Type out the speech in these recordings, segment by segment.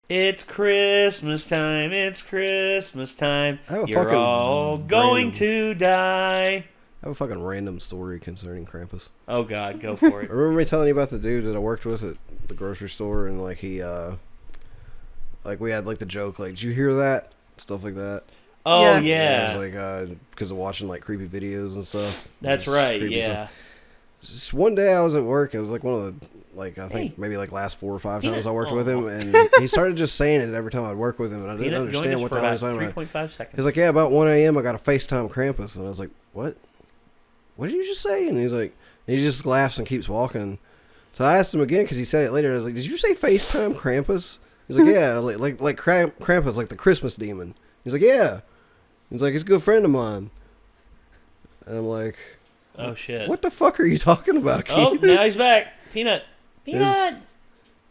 It's Christmas time. It's Christmas time. You're all going to die. I have a fucking random story concerning Krampus. Oh, God. Go for it. Remember me telling you about the dude that I worked with at the grocery store, and like he, like we had like the joke, like, did you hear that? Stuff like that. Oh, yeah. It was like, because of watching like creepy videos and stuff. That's right, yeah. Stuff. Just one day I was at work, and it was like one of the, like, I think maybe like last 4 or 5 times I worked with him, and he started just saying it every time I'd work with him, and I didn't understand what the hell he was talking about. 3.5 seconds. He's like, yeah, about 1 a.m. I got a FaceTime Krampus, and I was like, what? What did you just say? And he's like, and he just laughs and keeps walking. So I asked him again, because he said it later. I was like, did you say FaceTime Krampus? He's like, yeah, like Krampus, like the Christmas demon. He's like, yeah. He's like, he's a good friend of mine. And I'm like, oh, shit. What the fuck are you talking about, Keith? Oh, now he's back. Peanut. It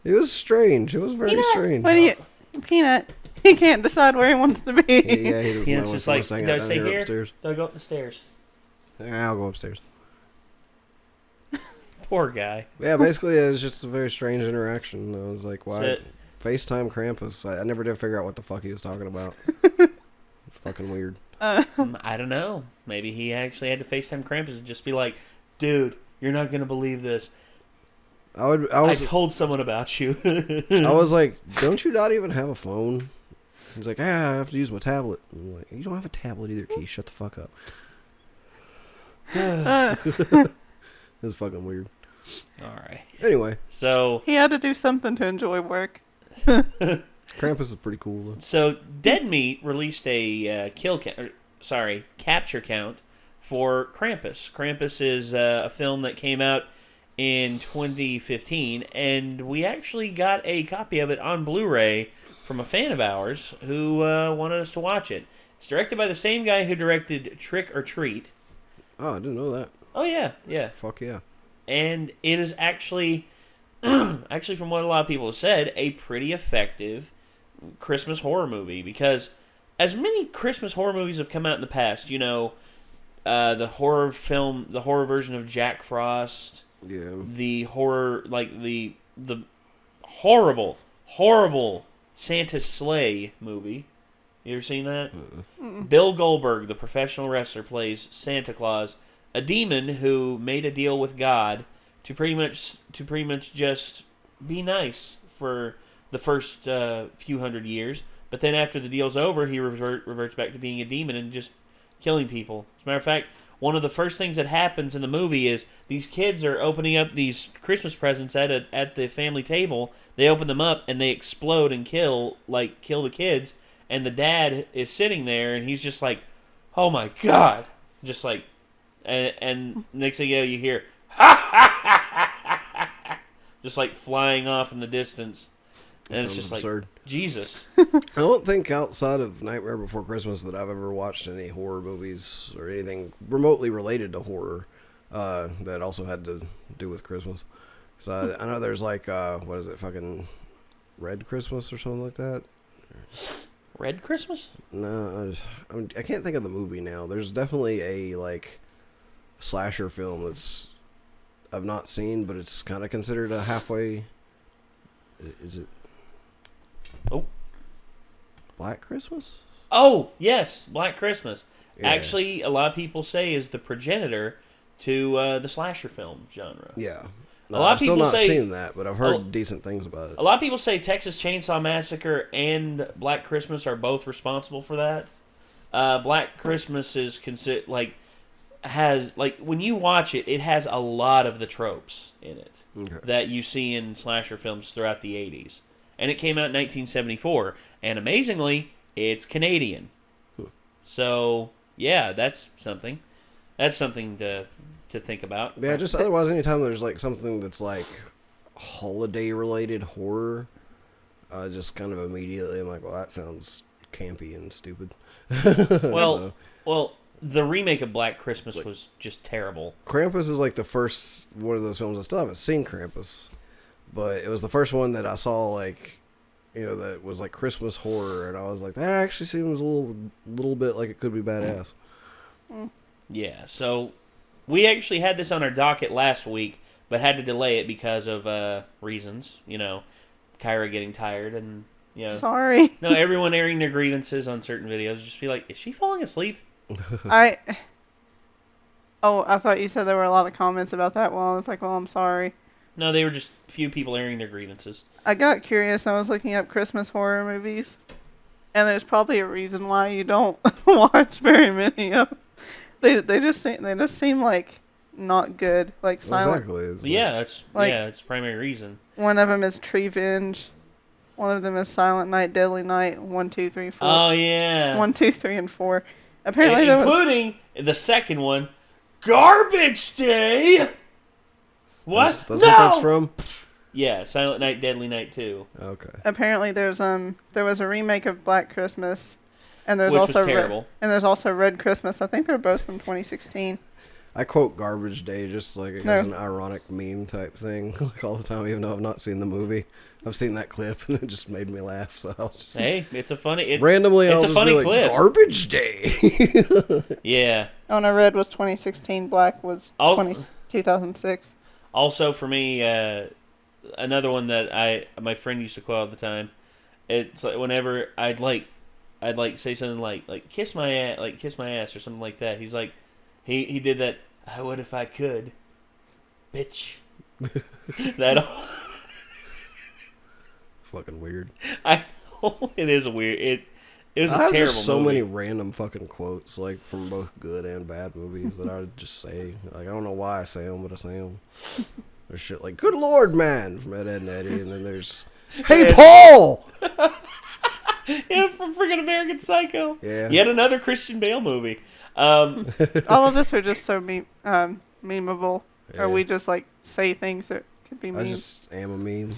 was strange. It was very strange. What do you... Peanut. He can't decide where he wants to be. Yeah, he doesn't know just like, do I stay here? Upstairs. Do I go up the stairs? I'll go upstairs. Poor guy. Yeah, basically, it was just a very strange interaction. I was like, why? FaceTime Krampus. I never did figure out what the fuck he was talking about. It's fucking weird. I don't know. Maybe he actually had to FaceTime Krampus and just be like, dude, you're not going to believe this. I told someone about you. I was like, don't you not even have a phone? He's like, I have to use my tablet. I'm like, you don't have a tablet either, Keith. Shut the fuck up. It was fucking weird. All right. Anyway. So he had to do something to enjoy work. Krampus is pretty cool, though. So Dead Meat released a capture count for Krampus. Krampus is a film that came out in 2015, and we actually got a copy of it on Blu-ray from a fan of ours who wanted us to watch it. It's directed by the same guy who directed Trick or Treat. Oh, I didn't know that. Oh, yeah. Fuck yeah. And it is actually, from what a lot of people have said, a pretty effective Christmas horror movie, because as many Christmas horror movies have come out in the past, you know, the horror version of Jack Frost, the horror, like the horrible Santa's Sleigh movie. You ever seen that? Bill Goldberg, the professional wrestler, plays Santa Claus, a demon who made a deal with God to pretty much just be nice for the first few hundred years, but then after the deal's over, he reverts back to being a demon and just killing people. As a matter of fact, one of the first things that happens in the movie is these kids are opening up these Christmas presents at the family table. They open them up and they explode and kill the kids. And the dad is sitting there and he's just like, "Oh my God!" Just like, and next thing you know, you hear ha ha ha ha ha, just like flying off in the distance. And it's just absurd. Like, Jesus. I don't think outside of Nightmare Before Christmas that I've ever watched any horror movies or anything remotely related to horror that also had to do with Christmas. So I know there's like, what is it, fucking Red Christmas or something like that? Red Christmas? No, I can't think of the movie now. There's definitely a, like, slasher film that's I've not seen, but it's kind of considered a halfway... Is it... Oh. Black Christmas? Oh, yes, Black Christmas. Yeah. Actually, a lot of people say is the progenitor to the slasher film genre. Yeah. No, I've still not seen that, but I've heard decent things about it. A lot of people say Texas Chainsaw Massacre and Black Christmas are both responsible for that. Black Christmas is when you watch it, it has a lot of the tropes in it that you see in slasher films throughout the 80s. And it came out in 1974. And amazingly, it's Canadian. So, yeah, that's something. That's something to think about. Yeah, just otherwise, anytime there's like something that's like holiday-related horror, just kind of immediately I'm like, well, that sounds campy and stupid. Well, the remake of Black Christmas was just terrible. Krampus is like the first one of those films. I still haven't seen Krampus, but it was the first one that I saw, like, you know, that was like Christmas horror, and I was like, that actually seems a little bit like it could be badass. Yeah, so we actually had this on our docket last week, but had to delay it because of reasons, you know, Kyra getting tired and, Yeah. Sorry. No, everyone airing their grievances on certain videos. Just be like, is she falling asleep? I thought you said there were a lot of comments about that. Well, I was like, well, I'm sorry. No, they were just a few people airing their grievances. I got curious. I was looking up Christmas horror movies, and there's probably a reason why you don't watch very many of them. They just seem like not good. Like silent. Exactly. Yeah, that's the primary reason. One of them is Treevenge. One of them is Silent Night, Deadly Night. 1, 2, 3, 4. Oh yeah. 1, 2, 3, and 4. Apparently, including the second one, Garbage Day. What? That's what that's from? Yeah, Silent Night, Deadly Night 2. Okay. Apparently, there was a remake of Black Christmas, and there's Which also was terrible. and there's also Red Christmas. I think they're both from 2016. I quote Garbage Day just like as an ironic meme type thing, like all the time, even though I've not seen the movie. I've seen that clip and it just made me laugh. So I was just it's a funny. Randomly, it's I'll a just funny be like, clip. Garbage Day. Yeah. Oh no, Red was 2016. Black was 2006. Also, for me, another one that my friend used to quote all the time. It's like whenever I'd say something like kiss my ass or something like that. He's like, he did that. I would if I could, bitch. That. Fucking weird. I know it is a weird. It was a I have terrible just so movie. many random fucking quotes, like from both good and bad movies, that I would just say. Like I don't know why I say them, but I say them. There's shit like "Good Lord, man" from Ed, and Eddie, and then there's "Hey, Paul." Yeah, from freaking American Psycho. Yeah. Yet another Christian Bale movie. All of us are just so memeable, Yeah. or we just like say things that could be I memes. just am a meme.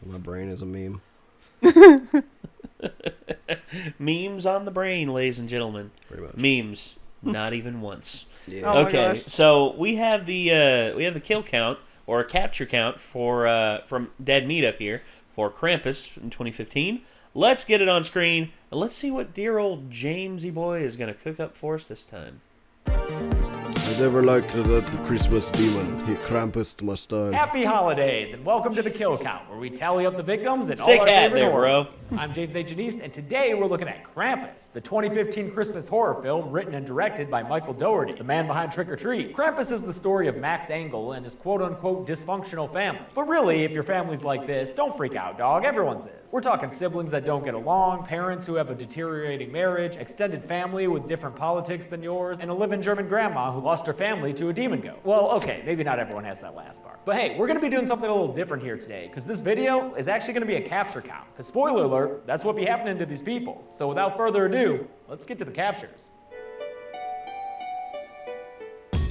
My brain is a meme. Memes on the brain, ladies and gentlemen. Pretty much. Memes, not even once. Yeah. Oh my Okay, gosh. so we have the kill count or capture count for from Dead Meat up here for Krampus in 2015. Let's get it on screen and let's see what dear old Jamesy boy is gonna cook up for us this time. I never liked that Christmas demon. He Krampus my style. Happy holidays, and welcome to the Kill Count, where we tally up the victims and Sick all our hat favorite there, horror bro. movies. I'm James A. Janiste, and today we're looking at Krampus, the 2015 Christmas horror film written and directed by Michael Dougherty, the man behind Trick or Treat. Krampus is the story of Max Engel and his quote-unquote dysfunctional family. But really, if your family's like this, don't freak out, dog. Everyone's is. We're talking siblings that don't get along, parents who have a deteriorating marriage, extended family with different politics than yours, and a living German grandma who lost her family to a demon goat. Well, okay, maybe not everyone has that last part. But hey, we're gonna be doing something a little different here today, because this video is actually gonna be a capture count. Because spoiler alert, that's what be happening to these people. So without further ado, let's get to the captures.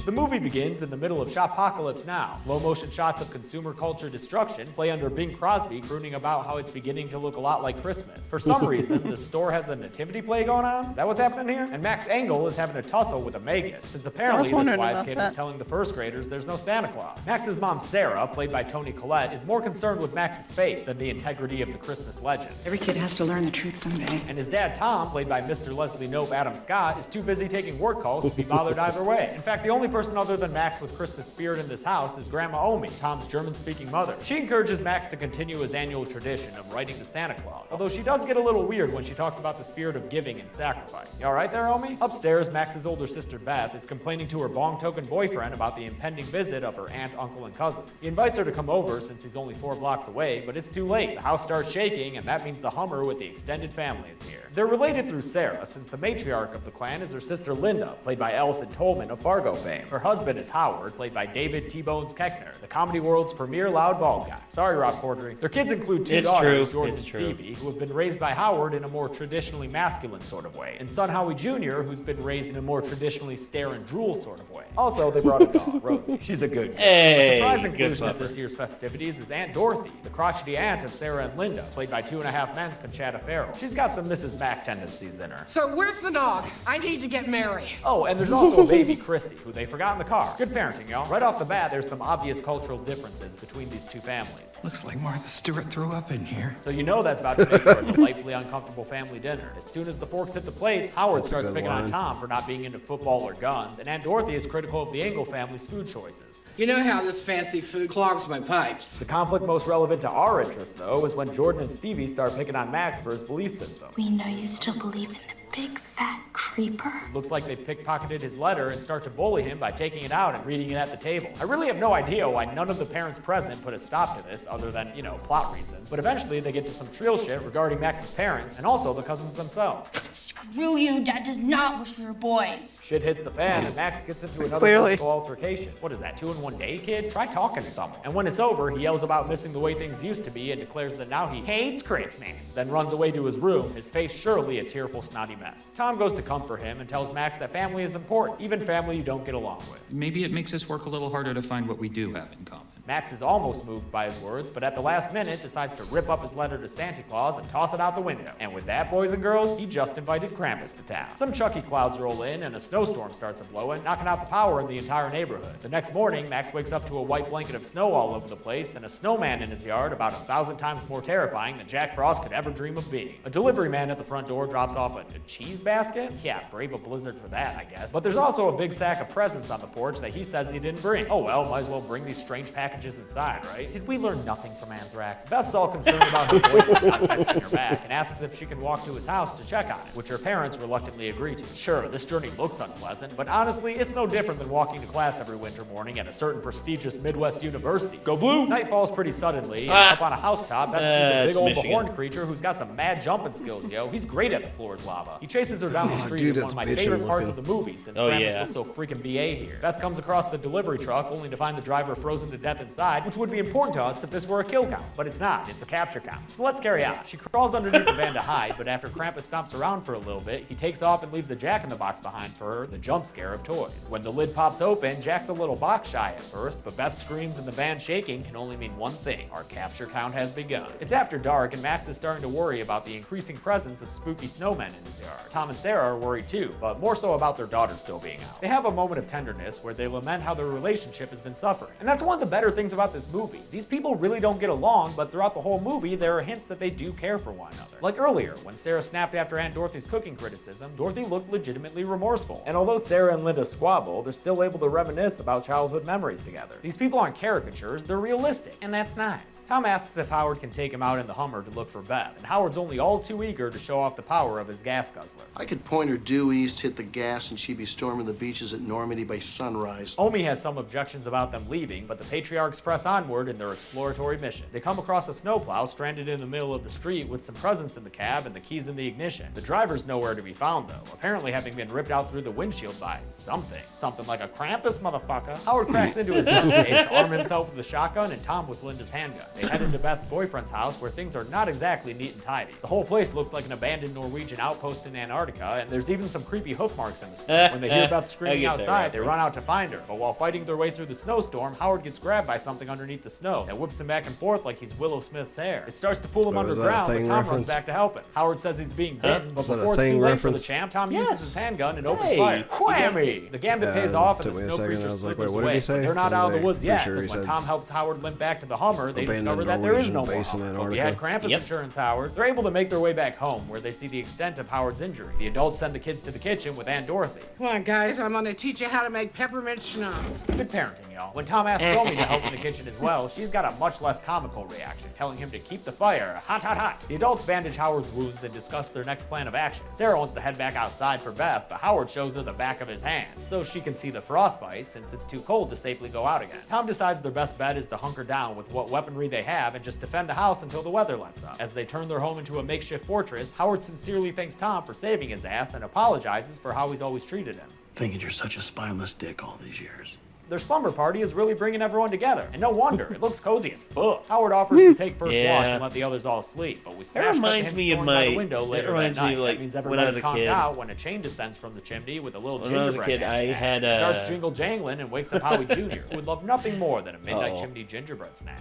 The movie begins in the middle of Shopocalypse Now. Slow motion shots of consumer culture destruction play under Bing Crosby crooning about how it's beginning to look a lot like Christmas. For some reason, the store has a nativity play going on. Is that what's happening here? And Max Engel is having a tussle with a magus, since apparently this wondering wise about kid that. is telling the first graders there's no Santa Claus. Max's mom, Sarah, played by Toni Collette, is more concerned with Max's face than the integrity of the Christmas legend. Every kid has to learn the truth someday. And his dad, Tom, played by Mr. Leslie Knope Adam Scott, is too busy taking work calls to be bothered either way. In fact, the only person other than Max with Christmas spirit in this house is Grandma Omi, Tom's German-speaking mother. She encourages Max to continue his annual tradition of writing to Santa Claus, although she does get a little weird when she talks about the spirit of giving and sacrifice. You alright there, Omi? Upstairs, Max's older sister Beth is complaining to her bong-token boyfriend about the impending visit of her aunt, uncle, and cousins. He invites her to come over since he's only 4 blocks away, but it's too late. The house starts shaking, and that means the Hummer with the extended family is here. They're related through Sarah, since the matriarch of the clan is her sister Linda, played by Alison Tolman of Fargo fame. Her husband is Howard, played by David T-Bones Keckner, the comedy world's premier loud bald guy. Sorry, Rob Corddry. Their kids include 2 It's daughters, true. Jordan It's and true. Stevie, who have been raised by Howard in a more traditionally masculine sort of way, and son Howie Jr., who's been raised in a more traditionally stare and drool sort of way. Also, they brought a dog, Rosie. She's a good girl. Hey, A surprise good inclusion at pupper. this year's festivities is Aunt Dorothy, the crotchety aunt of Sarah and Linda, played by 2.5 Men's Conchata Farrell. She's got some Mrs. Mac tendencies in her. So where's the dog? I need to get Mary. Oh, and there's also a baby Chrissy, who they forgot in the car. Good parenting, y'all. Right off the bat, there's some obvious cultural differences between these two families. Looks like Martha Stewart threw up in here. So you know that's about to make for a delightfully uncomfortable family dinner. As soon as the forks hit the plates, Howard starts picking on Tom for not being into football or guns, and Aunt Dorothy is critical of the Engel family's food choices. You know how this fancy food clogs my pipes. The conflict most relevant to our interest, though, is when Jordan and Stevie start picking on Max for his belief system. We know you still believe in the big fat creeper. Looks like they've pickpocketed his letter and start to bully him by taking it out and reading it at the table. I really have no idea why none of the parents present put a stop to this, other than, plot reasons. But eventually they get to some trill shit regarding Max's parents and also the cousins themselves. Screw you, Dad does not wish we were boys. Shit hits the fan and Max gets into another physical altercation. What is that, 2 in 1 day, kid? Try talking to someone. And when it's over, he yells about missing the way things used to be and declares that now he hates Christmas. Then runs away to his room, his face surely a tearful, snotty mess. Tom goes to comfort him and tells Max that family is important, even family you don't get along with. Maybe it makes us work a little harder to find what we do have in common. Max is almost moved by his words, but at the last minute decides to rip up his letter to Santa Claus and toss it out the window. And with that, boys and girls, he just invited Krampus to town. Some Chucky clouds roll in and a snowstorm starts a-blowing, knocking out the power in the entire neighborhood. The next morning, Max wakes up to a white blanket of snow all over the place and a snowman in his yard about 1,000 times more terrifying than Jack Frost could ever dream of being. A delivery man at the front door drops off a cheese basket? Yeah, brave a blizzard for that, I guess. But there's also a big sack of presents on the porch that he says he didn't bring. Oh well, might as well bring these strange packages inside, right? Did we learn nothing from Anthrax? Beth's all concerned about her boyfriend not texting her back and asks if she can walk to his house to check on it, which her parents reluctantly agree to. Sure, this journey looks unpleasant, but honestly, it's no different than walking to class every winter morning at a certain prestigious Midwest university. Go Blue! Night falls pretty suddenly, and up on a housetop, Beth sees a big old horned creature who's got some mad jumping skills, yo. He's great at the floor is lava. He chases her down the street in one of my favorite parts of the movie, since Krampus looks so freaking BA here. Beth comes across the delivery truck, only to find the driver frozen to death inside, which would be important to us if this were a kill count, but it's not. It's a capture count. So let's carry on. She crawls underneath the van to hide, but after Krampus stomps around for a little bit, he takes off and leaves a Jack-in-the-Box behind for her, the jump scare of toys. When the lid pops open, Jack's a little box shy at first, but Beth's screams and the van shaking can only mean one thing: our capture count has begun. It's after dark, and Max is starting to worry about the increasing presence of spooky snowmen in his yard. Tom and Sarah are worried too, but more so about their daughter still being out. They have a moment of tenderness where they lament how their relationship has been suffering. And that's one of the better things about this movie. These people really don't get along, but throughout the whole movie, there are hints that they do care for one another. Like earlier, when Sarah snapped after Aunt Dorothy's cooking criticism, Dorothy looked legitimately remorseful. And although Sarah and Linda squabble, they're still able to reminisce about childhood memories together. These people aren't caricatures, they're realistic, and that's nice. Tom asks if Howard can take him out in the Hummer to look for Beth, and Howard's only all too eager to show off the power of his gas guzzler. I could point her due east, hit the gas, and she'd be storming the beaches at Normandy by sunrise. Omi has some objections about them leaving, but the patriarchs press onward in their exploratory mission. They come across a snowplow stranded in the middle of the street with some presents in the cab and the keys in the ignition. The driver's nowhere to be found, though, apparently having been ripped out through the windshield by something. Something like a Krampus, motherfucker. Howard cracks into his gun safe to arm himself with a shotgun and Tom with Linda's handgun. They head into Beth's boyfriend's house, where things are not exactly neat and tidy. The whole place looks like an abandoned Norwegian outpost in Antarctica, and there's even some creepy hoof marks in the snow. When they hear Beth screaming outside, they run out to find her, but while fighting their way through the snowstorm, Howard gets grabbed by something underneath the snow that whips him back and forth like he's Willow Smith's hair. It starts to pull him underground, but Tom runs back to help him. Howard says he's being bitten, but before it's too late for the champ, Tom uses his handgun and opens fire. Whammy! The gambit pays off, and the snow creature slithers away. But they're not out of the woods yet, because when Tom helps Howard limp back to the Hummer, they discover that there is no more Hummer. But we had Krampus insurance, Howard. They're able to make their way back home, where they see the extent of Howard's injury. The adults send the kids to the kitchen with Aunt Dorothy. Come on, guys, I'm gonna teach you how to make peppermint schnapps. Good parenting, y'all. When Tom asks Omi to help in the kitchen as well, she's got a much less comical reaction, telling him to keep the fire hot, hot, hot. The adults bandage Howard's wounds and discuss their next plan of action. Sarah wants to head back outside for Beth, but Howard shows her the back of his hand, so she can see the frostbite since it's too cold to safely go out again. Tom decides their best bet is to hunker down with what weaponry they have and just defend the house until the weather lets up. As they turn their home into a makeshift fortress, Howard sincerely thanks Tom for saving his ass and apologizes for how he's always treated him. Thinking you're such a spineless dick all these years. Their slumber party is really bringing everyone together, and no wonder, it looks cozy as fuck. Howard offers to take first watch and let the others all sleep, but we smash cut to him storming by the window later that night. That means everybody's calmed out when a chain descends from the chimney with a little gingerbread man. Starts jingle jangling and wakes up Howie Jr., who would love nothing more than a midnight chimney gingerbread snack.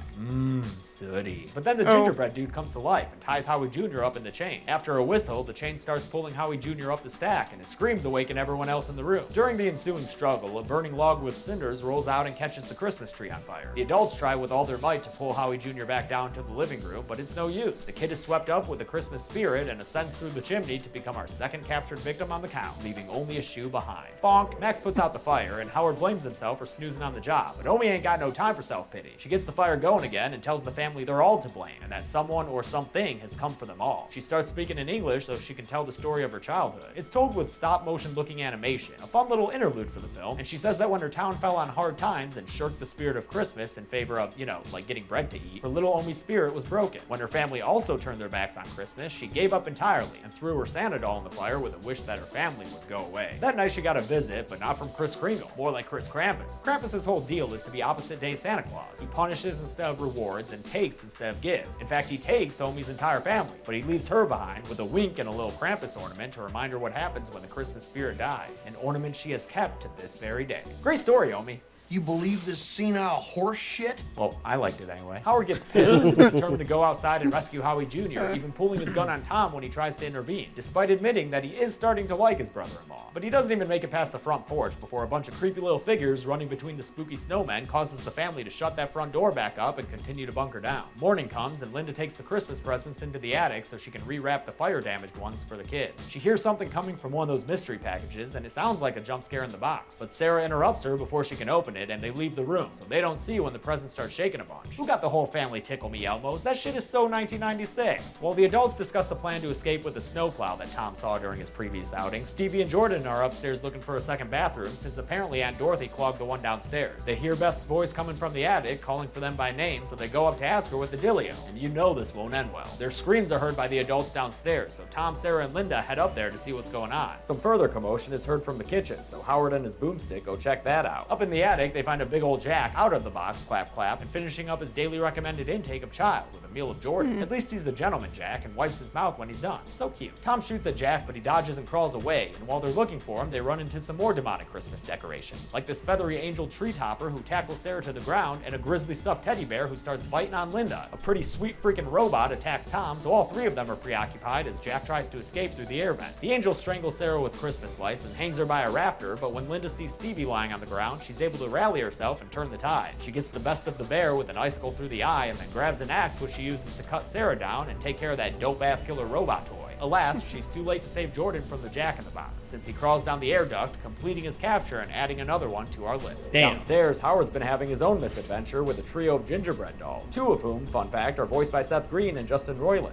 Sooty. But then the gingerbread dude comes to life and ties Howie Jr. up in the chain. After a whistle, the chain starts pulling Howie Jr. up the stack, and his screams awaken everyone else in the room. During the ensuing struggle, a burning log with cinders rolls out and catches the Christmas tree on fire. The adults try with all their might to pull Howie Jr. back down to the living room, but it's no use. The kid is swept up with the Christmas spirit and ascends through the chimney to become our second captured victim on the count, leaving only a shoe behind. Bonk! Max puts out the fire, and Howard blames himself for snoozing on the job, but Omi ain't got no time for self-pity. She gets the fire going again and tells the family they're all to blame, and that someone or something has come for them all. She starts speaking in English so she can tell the story of her childhood. It's told with stop-motion looking animation, a fun little interlude for the film, and she says that when her town fell on hard times and shirked the spirit of Christmas in favor of, like getting bread to eat, her little Omi's spirit was broken. When her family also turned their backs on Christmas, she gave up entirely and threw her Santa doll in the fire with a wish that her family would go away. That night she got a visit, but not from Kris Kringle, more like Chris Krampus. Krampus's whole deal is to be opposite-day Santa Claus. He punishes instead of rewards and takes instead of gives. In fact, he takes Omi's entire family, but he leaves her behind with a wink and a little Krampus ornament to remind her what happens when the Christmas spirit dies, an ornament she has kept to this very day. Great story, Omi. You believe this senile horse shit? Well, I liked it anyway. Howard gets pissed and is determined to go outside and rescue Howie Jr., even pulling his gun on Tom when he tries to intervene, despite admitting that he is starting to like his brother-in-law. But he doesn't even make it past the front porch before a bunch of creepy little figures running between the spooky snowmen causes the family to shut that front door back up and continue to bunker down. Morning comes and Linda takes the Christmas presents into the attic so she can rewrap the fire-damaged ones for the kids. She hears something coming from one of those mystery packages, and it sounds like a jump scare in the box. But Sarah interrupts her before she can open it, and they leave the room, so they don't see when the presents start shaking a bunch. Who got the whole family tickle me Elmos? That shit is so 1996. While the adults discuss a plan to escape with the snowplow that Tom saw during his previous outing, Stevie and Jordan are upstairs looking for a second bathroom since apparently Aunt Dorothy clogged the one downstairs. They hear Beth's voice coming from the attic, calling for them by name, so they go up to ask her what the dealio, and you know this won't end well. Their screams are heard by the adults downstairs, so Tom, Sarah, and Linda head up there to see what's going on. Some further commotion is heard from the kitchen, so Howard and his boomstick go check that out. Up in the attic, they find a big old Jack out of the box, clap clap, and finishing up his daily recommended intake of child with a meal of Jordan. At least he's a gentleman, Jack, and wipes his mouth when he's done. So cute. Tom shoots at Jack, but he dodges and crawls away, and while they're looking for him, they run into some more demonic Christmas decorations, like this feathery angel tree topper who tackles Sarah to the ground, and a grizzly stuffed teddy bear who starts biting on Linda. A pretty sweet freaking robot attacks Tom, so all three of them are preoccupied as Jack tries to escape through the air vent. The angel strangles Sarah with Christmas lights and hangs her by a rafter, but when Linda sees Stevie lying on the ground, she's able to rally herself and turn the tide. She gets the best of the bear with an icicle through the eye and then grabs an axe which she uses to cut Sarah down and take care of that dope-ass killer robot toy. Alas, she's too late to save Jordan from the Jack in the Box, since he crawls down the air duct, completing his capture and adding another one to our list. Damn. Downstairs, Howard's been having his own misadventure with a trio of gingerbread dolls, two of whom, fun fact, are voiced by Seth Green and Justin Roiland.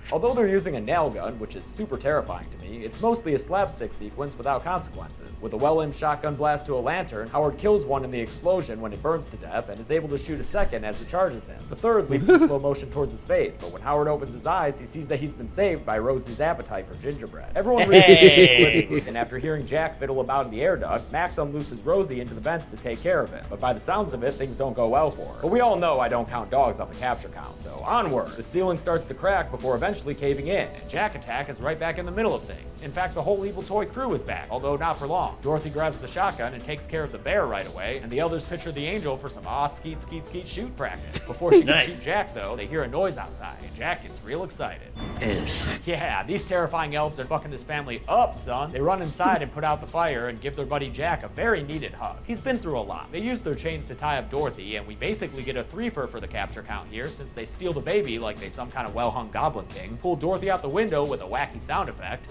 Although they're using a nail gun, which is super terrifying to me, it's mostly a slapstick sequence without consequences. With a well-aimed shotgun blast to a lantern, Howard kills one in the explosion when it burns to death and is able to shoot a second as it charges him. The third leaps in slow motion towards his face, but when Howard opens his eyes, he sees that he's been saved by Rosie's appetite for gingerbread. Everyone reaches and after hearing Jack fiddle about in the air ducts, Max unlooses Rosie into the vents to take care of him. But by the sounds of it, things don't go well for her. But we all know I don't count dogs on the capture count, so onward! The ceiling starts to crack before eventually caving in, and Jack Attack is right back in the middle of things. In fact, the whole evil toy crew is back, although not for long. Dorothy grabs the shotgun and takes care of the bear right away, and the others picture the angel for some skeet skeet skeet shoot practice. Before she can shoot Jack though, they hear a noise outside, and Jack gets real excited. Yeah, these terrifying elves are fucking this family up, son. They run inside and put out the fire and give their buddy Jack a very needed hug. He's been through a lot. They use their chains to tie up Dorothy, and we basically get a threefer for the capture count here, since they steal the baby like they some kind of well-hung goblin king, pull Dorothy out the window with a wacky sound effect,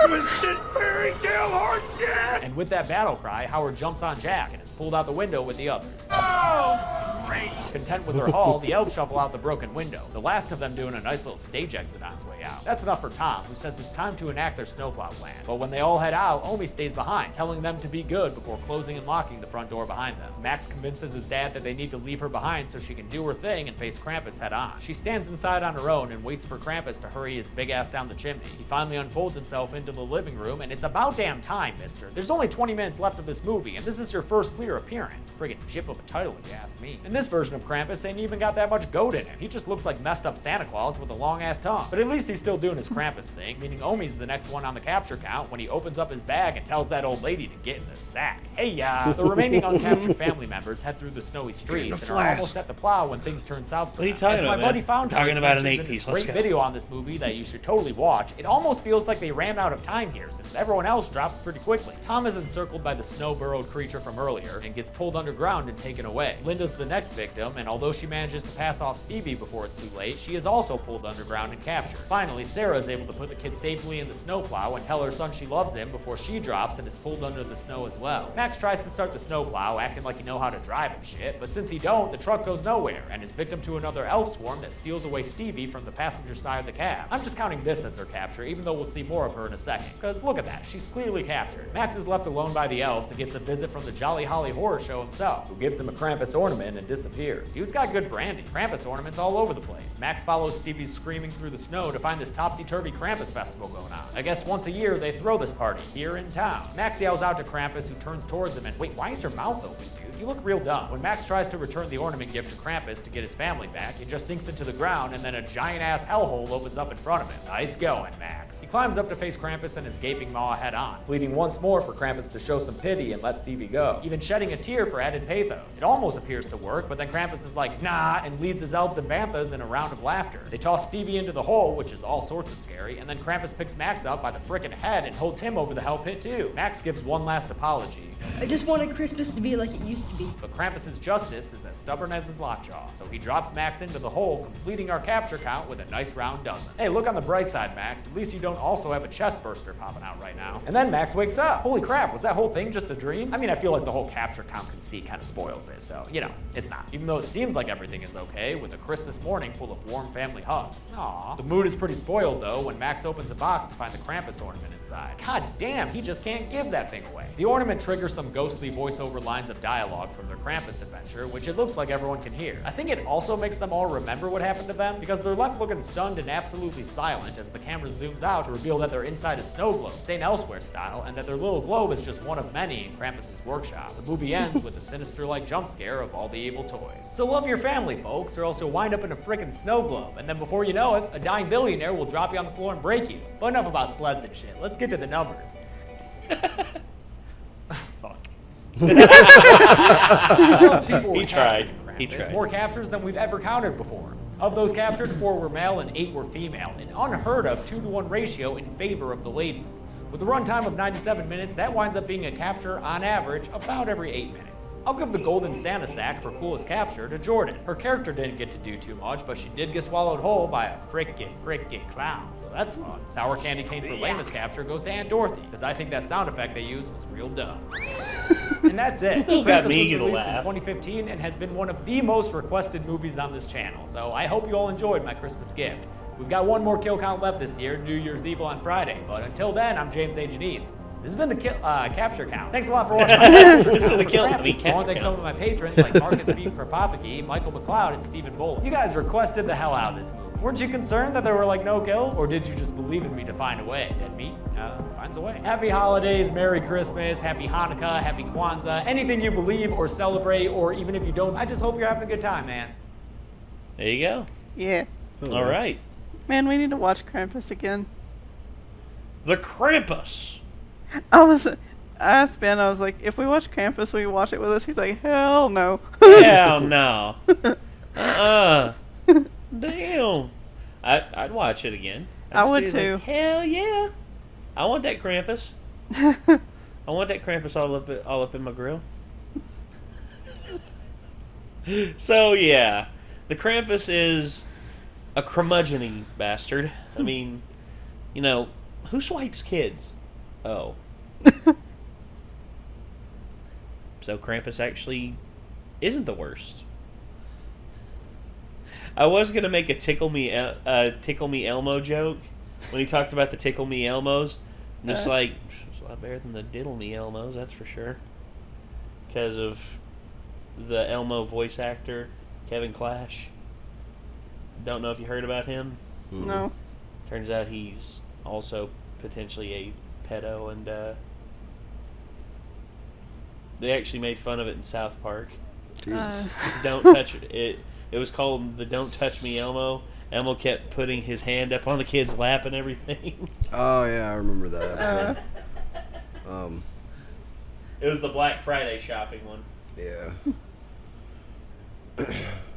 Twisted fairy tale horse shit! And with that battle cry, Howard jumps on Jack and is pulled out the window with the others. Oh! great. Content with their haul, the elves shuffle out the broken window, the last of them doing a nice little stage exit on his way out. That's enough for Tom, who says it's time to enact their snowplow plan. But when they all head out, Omi stays behind, telling them to be good before closing and locking the front door behind them. Max convinces his dad that they need to leave her behind so she can do her thing and face Krampus head on. She stands inside on her own and waits for Krampus to hurry his big ass down the chimney. He finally unfolds himself into the living room, and it's about damn time, mister. There's only 20 minutes left of this movie, and this is your first clear appearance. Friggin' jip of a title if you ask me. And this version of Krampus ain't even got that much goat in him. He just looks like messed up Santa Claus with a long ass tongue. But at least he's still doing his Krampus thing, meaning Omi's the next one on the capture count when he opens up his bag and tells that old lady to get in the sack. Hey, the remaining uncaptured family members head through the snowy streets and are almost at the plow when things turn south for them. What are you talking about, As my buddy Fahnholz talking about an mentions in 8-piece. his great video on this movie that you should totally watch, it almost feels like they ran out of time here since everyone else drops pretty quickly. Tom is encircled by the snow-burrowed creature from earlier and gets pulled underground and taken away. Linda's the next victim, and although she manages to pass off Stevie before it's too late, she is also pulled underground and captured. Finally, Sarah is able to put the kid safely in the snowplow and tell her son she loves him before she drops and is pulled under the snow as well. Max tries to start the snowplow, acting like he know how to drive and shit, but since he don't, the truck goes nowhere and is victim to another elf swarm that steals away Stevie from the passenger side of the cab. I'm just counting this as her capture, even though we'll see more of her in a second, because look at that, she's clearly captured. Max is left alone by the elves and gets a visit from the Jolly Holly Horror Show himself, who gives him a Krampus ornament and disappears. Dude's got good branding. Krampus ornaments all over the place. Max follows Stevie screaming through the snow to find this topsy-turvy Krampus festival going on. I guess once a year they throw this party here in town. Max yells out to Krampus, who turns towards him and, wait, why is your mouth open, dude? You look real dumb. When Max tries to return the ornament gift to Krampus to get his family back, it just sinks into the ground and then a giant-ass hellhole opens up in front of him. Nice going, Max. He climbs up to face Krampus and his gaping maw head on, pleading once more for Krampus to show some pity and let Stevie go, even shedding a tear for added pathos. It almost appears to work, but then Krampus is like, nah, and leads his elves and banthas in a round of laughter. They toss Stevie into the hole, which is all sorts of scary, and then Krampus picks Max up by the frickin' head and holds him over the hell pit too. Max gives one last apology. I just wanted Christmas to be like it used to be. But Krampus's justice is as stubborn as his lockjaw, so he drops Max into the hole, completing our capture count with a nice round dozen. Hey, look on the bright side, Max. At least you don't also have a chest burster popping out right now. And then Max wakes up. Holy crap, was that whole thing just a dream? I mean, I feel like the whole capture count conceit kind of spoils it, so, you know, it's not. Even though it seems like everything is okay, with a Christmas morning full of warm family hugs. Aww. The mood is pretty spoiled, though, when Max opens a box to find the Krampus ornament inside. God damn, he just can't give that thing away. The ornament triggers some ghostly voiceover lines of dialogue from their Krampus adventure, which it looks like everyone can hear. I think it also makes them all remember what happened to them, because they're left looking stunned and absolutely silent as the camera zooms out to reveal that they're inside a snow globe, St. Elsewhere style, and that their little globe is just one of many in Krampus's workshop. The movie ends with a sinister-like jump scare of all the evil toys. So love your family, folks, or else you'll wind up in a frickin' snow globe, and then before you know it, a dying billionaire will drop you on the floor and break you. But enough about sleds and shit. Let's get to the numbers. Fuck. He tried. He tried. More captures than we've ever counted before. Of those captured, 4 were male and 8 were female, an unheard of 2-to-1 ratio in favor of the ladies. With a runtime of 97 minutes, that winds up being a capture, on average, about every 8 minutes. I'll give the Golden Santa Sack for coolest capture to Jordan. Her character didn't get to do too much, but she did get swallowed whole by a frickin' clown, so that's fun. Sour Candy Cane for lamest capture goes to Aunt Dorothy, because I think that sound effect they used was real dumb. And that's it. Still got Krampus me was to released laugh. in 2015 and has been one of the most requested movies on this channel, so I hope you all enjoyed my Christmas gift. We've got one more kill count left this year, New Year's Eve on Friday, but until then, I'm James A. Janice. This has been the capture count. Thanks a lot for watching. This has been the kill. I want to thank some of my patrons like Marcus B. Krapovicki, Michael McLeod, and Stephen Boland. You guys requested the hell out of this movie. Weren't you concerned that there were like no kills? Or did you just believe in me to find a way? Dead meat finds a way. Happy holidays, Merry Christmas, Happy Hanukkah, Happy Kwanzaa, anything you believe or celebrate, or even if you don't, I just hope you're having a good time, man. There you go. Yeah. All right. Man, we need to watch Krampus again. The Krampus. I asked Ben, I was like, if we watch Krampus, will you watch it with us? He's like, hell no. Hell no. Damn. I'd watch it again. I would be too. Like, hell yeah. I want that Krampus. I want that Krampus all up in my grill. So yeah, the Krampus is a curmudgeon-y bastard. I mean, you know, who swipes kids? Oh. So Krampus actually isn't the worst. I was gonna make a Tickle Me Elmo joke when he talked about the Tickle Me Elmos. I'm just like, it's a lot better than the Diddle Me Elmos, that's for sure. Because of the Elmo voice actor, Kevin Clash. Don't know if you heard about him. No. Turns out he's also potentially a pedo, and they actually made fun of it in South Park. Jesus. Don't touch it. It was called the Don't Touch Me Elmo. Elmo kept putting his hand up on the kid's lap and everything. Oh yeah, I remember that episode. It was the Black Friday shopping one. Yeah.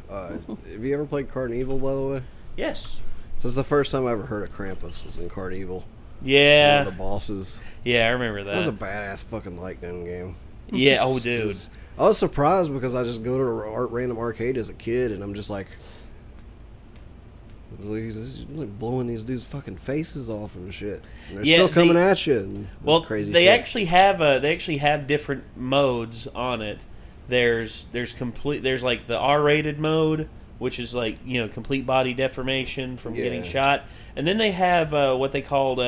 Have you ever played Carnival, by the way? Yes. So it's the first time I ever heard of Krampus was in Carnival. Yeah. One of the bosses. Yeah, I remember that. That was a badass fucking light gun game. Yeah, oh dude. I was surprised because I just go to a random arcade as a kid and I'm just like, he's like blowing these dudes' fucking faces off and shit. And they're still coming at you. And crazy they shit. actually have different modes on it. There's like the R-rated mode, which is like, you know, complete body deformation from getting shot, and then they have what they called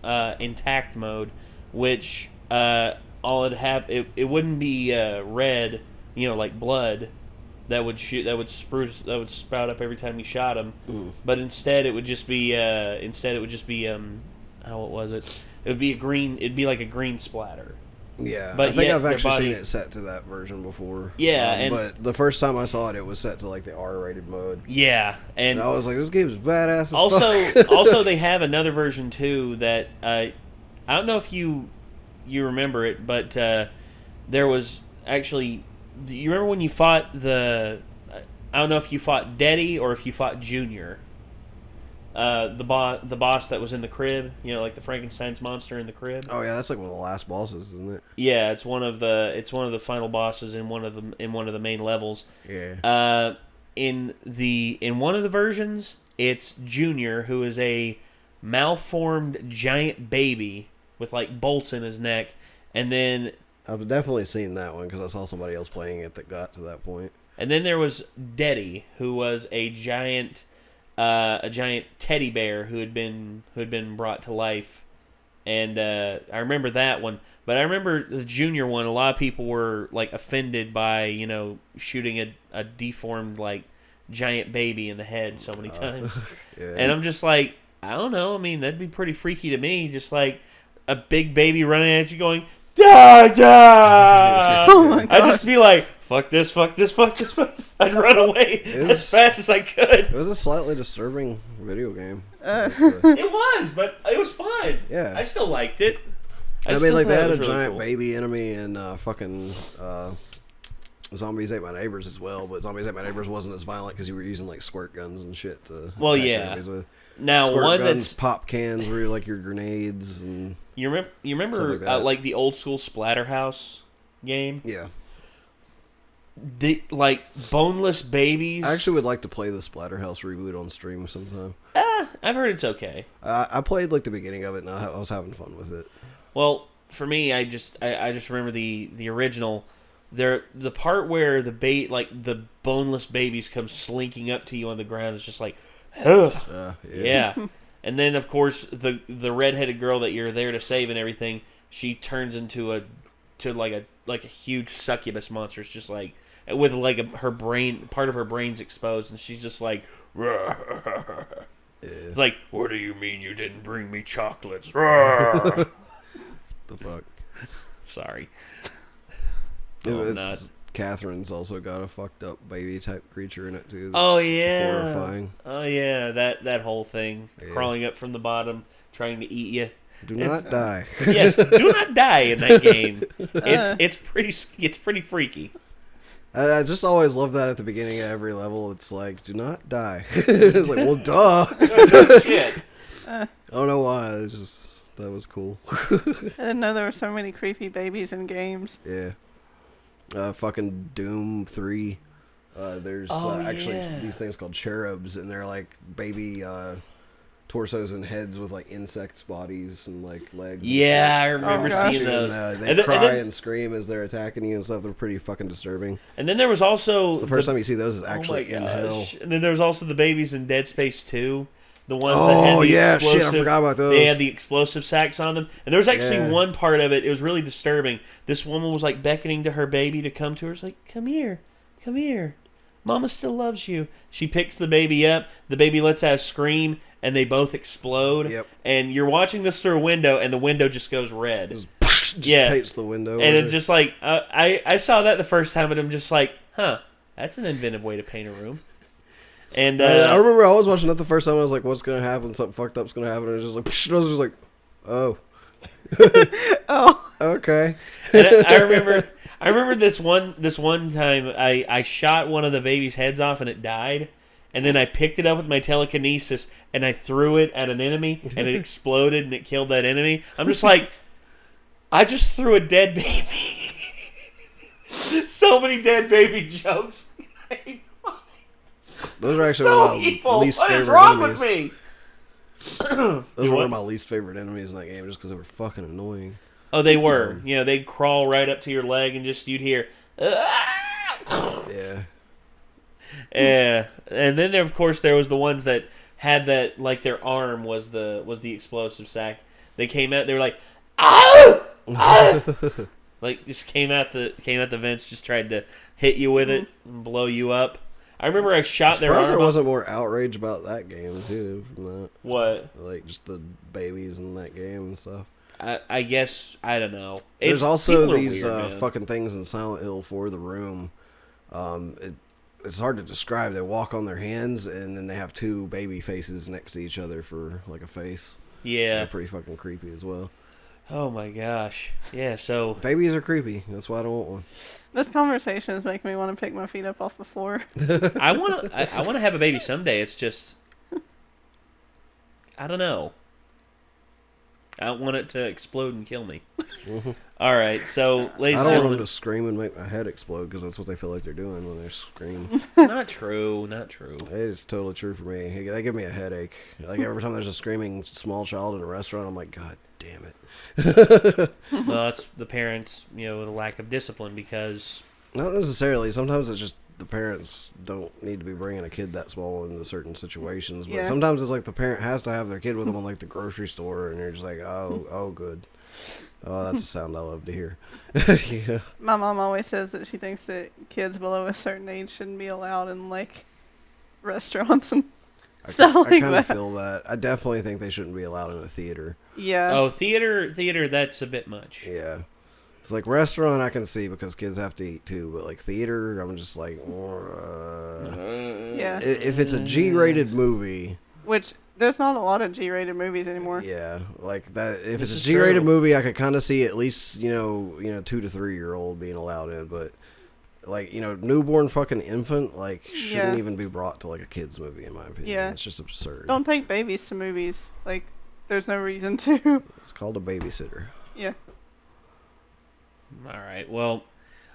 intact mode, which all it have it wouldn't be red, you know, like blood that would sprout up every time you shot him, but instead it would just be what was it? It would be it'd be like a green splatter. Yeah, but I think I've actually seen it set to that version before. Yeah, but the first time I saw it, it was set to like the R-rated mode. Yeah, and I was like, this game's badass. Also, they have another version too that I don't know if you remember it, but there was actually. Do you remember when you fought I don't know if you fought Denne or if you fought Junior. The boss that was in the crib, you know, like the Frankenstein's monster in the crib. Oh yeah, that's like one of the last bosses, isn't it? Yeah, it's one of the final bosses in one of the main levels. Yeah. In one of the versions, it's Junior, who is a malformed giant baby with like bolts in his neck, and then I've definitely seen that one because I saw somebody else playing it that got to that point. And then there was Denne, who was a giant teddy bear who had been brought to life, and I remember that one. But I remember the Junior one. A lot of people were like offended by, you know, shooting a deformed like giant baby in the head so many times. Yeah. And I'm just like, I don't know. I mean, that'd be pretty freaky to me. Just like a big baby running at you, going da da. Oh my gosh. I'd just be like, fuck this, fuck this, fuck this, fuck this. I'd run away as fast as I could. It was a slightly disturbing video game. It was, but it was fun. Yeah. I still liked it. I mean, like, they had a giant baby enemy in fucking Zombies Ate My Neighbors as well, but Zombies Ate My Neighbors wasn't as violent because you were using, like, squirt guns and shit to attack enemies with. Now, squirt one guns, that's pop cans were like your grenades and you remember like the old school Splatterhouse game? Yeah. Like boneless babies. I actually would like to play the Splatterhouse reboot on stream sometime. I've heard it's okay. I played like the beginning of it and I was having fun with it. Well, for me, I just remember the original. The part where the boneless babies come slinking up to you on the ground is just like, yeah. And then of course the redheaded girl that you're there to save and everything, she turns into a huge succubus monster. It's just like with like her brain, part of her brain's exposed, and she's just like, it's like, what do you mean you didn't bring me chocolates? The fuck. Sorry. Catherine's also got a fucked up baby type creature in it too. Oh yeah, horrifying. Oh yeah, that whole thing, crawling up from the bottom, trying to eat you. Do not die. Yes, do not die in that game. It's pretty freaky. I just always love that at the beginning of every level. It's like, do not die. It's like, well, duh. Shit. I don't know why. It's just that was cool. I didn't know there were so many creepy babies in games. Yeah. Fucking Doom 3. There's actually these things called cherubs, and they're like baby torsos and heads with like insects' bodies and like legs. Yeah, I remember seeing those. And, they cry and scream as they're attacking you and stuff. They're pretty fucking disturbing. And then there was also the first time you see those is actually in hell. And then there was also the babies in Dead Space 2. The ones that had the shit, I forgot about those. They had the explosive sacks on them. And there was actually one part of it, it was really disturbing. This woman was like beckoning to her baby to come to her. It's like, come here. Mama still loves you. She picks the baby up. The baby lets out a scream, and they both explode. Yep. And you're watching this through a window, and the window just goes red. Just paints the window. And it just like, I saw that the first time, and I'm just like, huh, that's an inventive way to paint a room. And I remember I was watching that the first time. I was like, "What's gonna happen? Something fucked up's gonna happen." And it was just like, I was just like, "Oh, oh, okay." And I remember this one time I shot one of the baby's heads off and it died, and then I picked it up with my telekinesis and I threw it at an enemy and it exploded and it killed that enemy. I'm just like, I just threw a dead baby. So many dead baby jokes. Those are actually one of my least favorite enemies. What is wrong with me? Those were one of my least favorite enemies in that game just because they were fucking annoying. Oh, they were. You know, they'd crawl right up to your leg and just you'd hear. Yeah. Yeah. And then there was the ones that had that, like their arm was the explosive sack. They came out. They were like, "Ah!" Like just came out the vents, just tried to hit you with it and blow you up. I remember I shot their arm. There wasn't more outrage about that game too from that. What? Like just the babies in that game and stuff. I guess I don't know. There's also these fucking things in Silent Hill for the room. It's hard to describe. They walk on their hands and then they have two baby faces next to each other for like a face. Yeah, they're pretty fucking creepy as well. Oh my gosh. Yeah, so babies are creepy. That's why I don't want one. This conversation is making me want to pick my feet up off the floor. I want to have a baby someday. It's just I don't know. I don't want it to explode and kill me. All right, so ladies and gentlemen, I don't want them to scream and make my head explode because that's what they feel like they're doing when they scream. Not true. It is totally true for me. They give me a headache. Like every time there's a screaming small child in a restaurant, I'm like, God damn it. Well, it's the parents, the lack of discipline because... Not necessarily. Sometimes it's just the parents don't need to be bringing a kid that small into certain situations. But sometimes it's like the parent has to have their kid with them on like the grocery store, and you're just like, oh, good. Oh, that's a sound I love to hear. Yeah. My mom always says that she thinks that kids below a certain age shouldn't be allowed in like restaurants and stuff like that. I kind of feel that. I definitely think they shouldn't be allowed in a theater. Yeah. Oh, theater, that's a bit much. Yeah. It's like restaurant I can see because kids have to eat too, but like theater, I'm just like, yeah. If it's a G-rated movie, which there's not a lot of G-rated movies anymore. Yeah, like that. If it's a G-rated movie, I could kind of see at least 2 to 3 year old being allowed in, but like newborn fucking infant shouldn't even be brought to like a kids movie in my opinion. Yeah, it's just absurd. Don't take babies to movies. Like there's no reason to. It's called a babysitter. Yeah. All right. Well,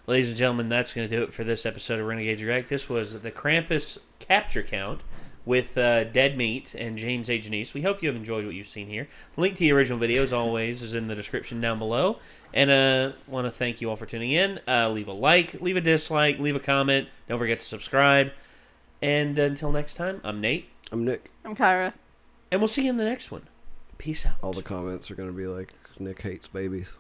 ladies and gentlemen, that's going to do it for this episode of Renegades Direct. This was the Krampus capture count with Dead Meat and James A. Janice. We hope you have enjoyed what you've seen here. The link to the original video, as always, is in the description down below. And want to thank you all for tuning in. Leave a like, leave a dislike, leave a comment. Don't forget to subscribe. And until next time, I'm Nate. I'm Nick. I'm Kyra. And we'll see you in the next one. Peace out. All the comments are going to be like, Nick hates babies.